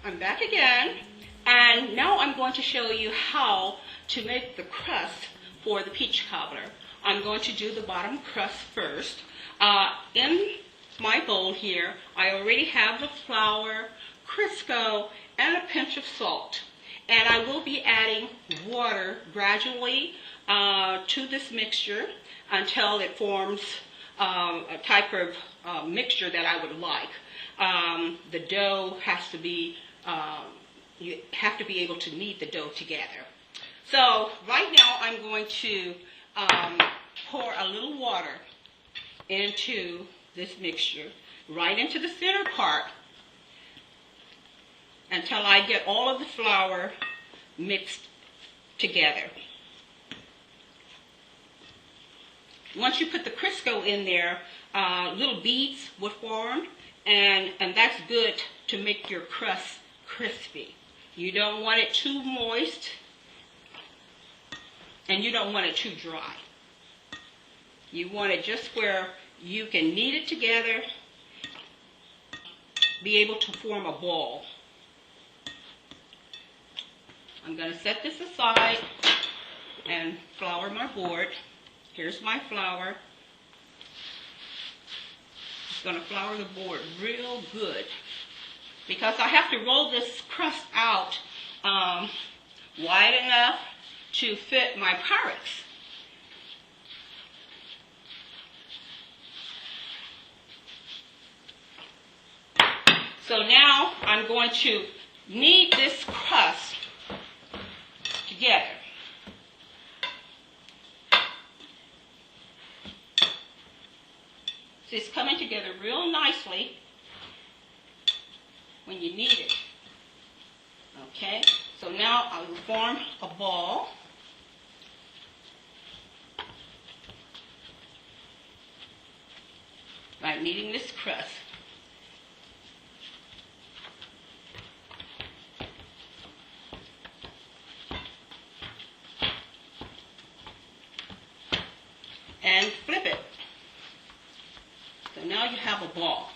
I'm back again, and now I'm going to show you how to make the crust for the peach cobbler. I'm going to do the bottom crust first. In my bowl here, I already have the flour, Crisco, and a pinch of salt. And I will be adding water gradually to this mixture until it forms a type of mixture that I would like. The dough has to be, you have to be able to knead the dough together. So right now I'm going to pour a little water into this mixture, right into the center part, until I get all of the flour mixed together. Once you put the Crisco in there, little beads would form, and that's good to make your crust crispy. You don't want it too moist, and you don't want it too dry. You want it just where you can knead it together, be able to form a ball. I'm going to set this aside and flour my board. Here's my flour. Just going to flour the board real good because I have to roll this crust out wide enough to fit my Pyrex. So now I'm going to knead this crust together. So it's coming together real nicely when you knead it. Okay, so now I will form a ball. By kneading this crust. And flip it. So now you have a ball.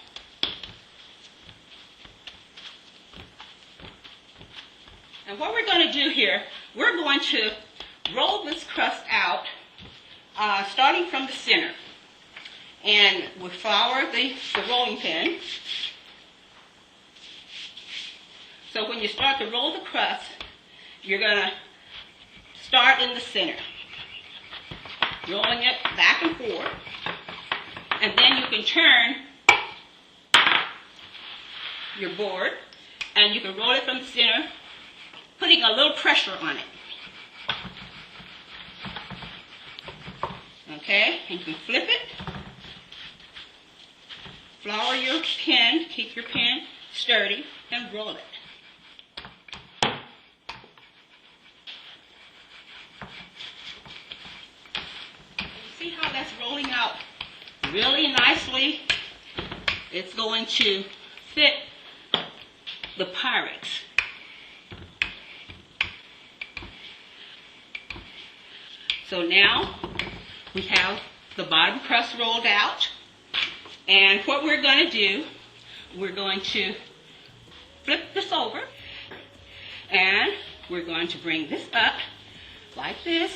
And what we're going to do here, we're going to roll this crust out starting from the center. And we'll flour the rolling pin. So when you start to roll the crust, you're going to start in the center, rolling it back and forth. And then you can turn your board, and you can roll it from the center, putting a little pressure on it. Okay, and you can flip it. Flour your pin, keep your pin sturdy, and roll it. You see how that's rolling out really nicely? It's going to fit the Pyrex. So now we have the bottom crust rolled out. And what we're going to do, we're going to flip this over, and we're going to bring this up like this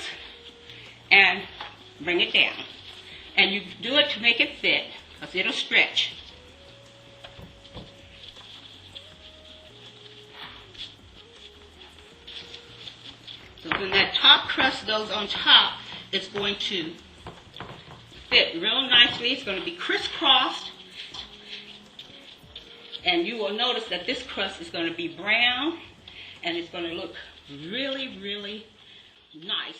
and bring it down. And you do it to make it fit, because it'll stretch. So when that top crust goes on top, it's going to fit real nicely. It's going to be crisscrossed, and you will notice that this crust is going to be brown, and it's going to look really, really nice.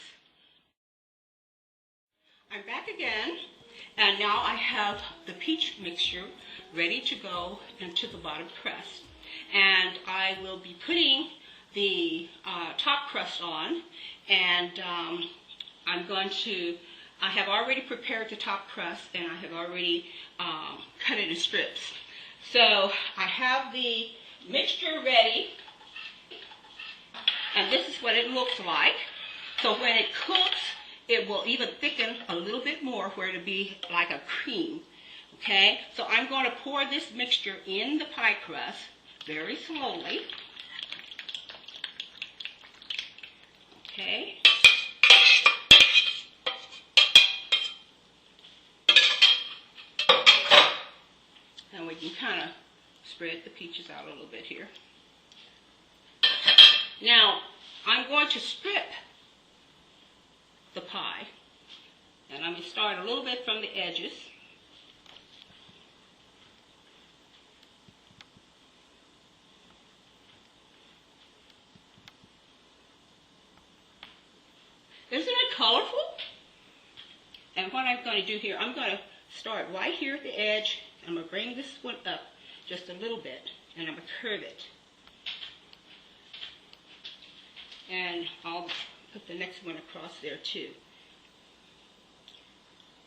I'm back again, and now I have the peach mixture ready to go into the bottom crust, and I will be putting the top crust on, and I have already prepared the top crust, and I have already cut it in strips. So I have the mixture ready, and this is what it looks like. So when it cooks, it will even thicken a little bit more, where it'll be like a cream. Okay, so I'm going to pour this mixture in the pie crust very slowly. spread the peaches out a little bit here. Now, I'm going to strip the pie, and I'm going to start a little bit from the edges. Isn't it colorful? And what I'm going to do here, I'm going to start right here at the edge. I'm going to bring this one up just a little bit, and I'm going to curve it. And I'll put the next one across there too.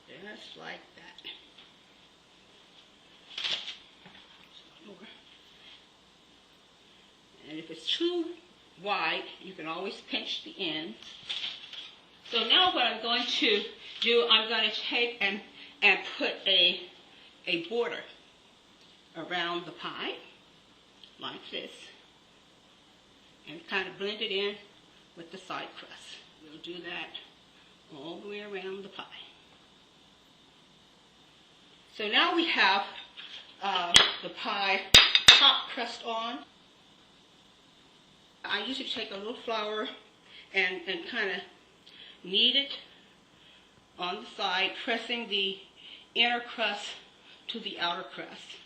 Just like that. Some more. And if it's too wide, you can always pinch the ends. So now what I'm going to do, I'm going to take and put a border around the pie, like this, and kind of blend it in with the side crust. We'll do that all the way around the pie. So now we have the pie top crust on. I usually take a little flour and kind of knead it on the side, pressing the inner crust to the outer crust.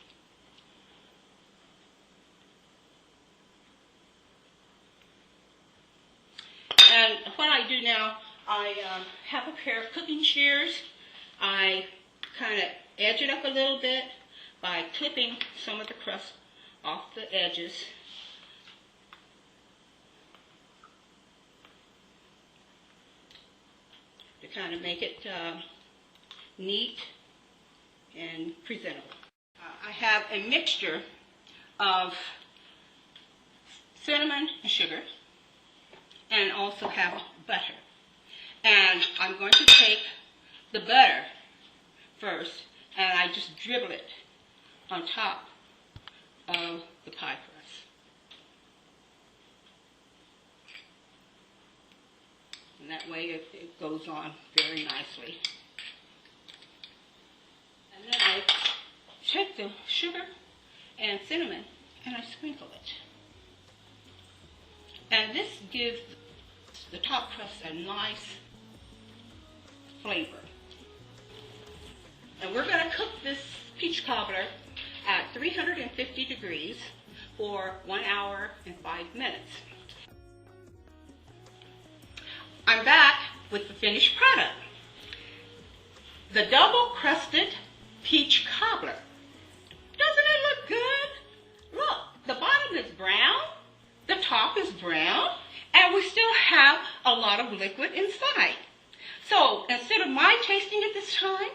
And what I do now, I have a pair of cooking shears. I kind of edge it up a little bit by clipping some of the crust off the edges. To kind of make it neat and presentable. I have a mixture of cinnamon and sugar, and also have butter. And I'm going to take the butter first, and I just dribble it on top of the pie crust. And that way it goes on very nicely. And then I take the sugar and cinnamon and I sprinkle it. And this gives the top crust a nice flavor. And we're going to cook this peach cobbler at 350 degrees for 1 hour and 5 minutes. I'm back with the finished product. The double crusted peach cobbler. Doesn't it look good? Look, the bottom is brown, the top is brown, and we still have a lot of liquid inside. So instead of my tasting it this time,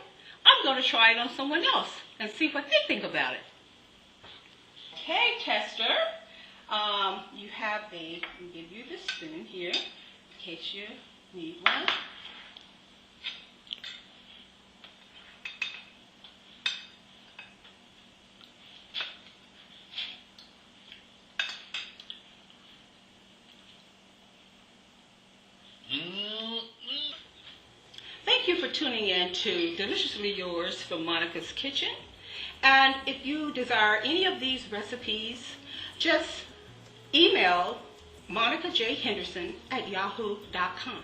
I'm going to try it on someone else and see what they think about it. Okay, tester, you have I'll give you the spoon here in case you need one. Thank you for tuning in to Deliciously Yours from Monica's Kitchen. And if you desire any of these recipes, just email monicajhenderson@yahoo.com.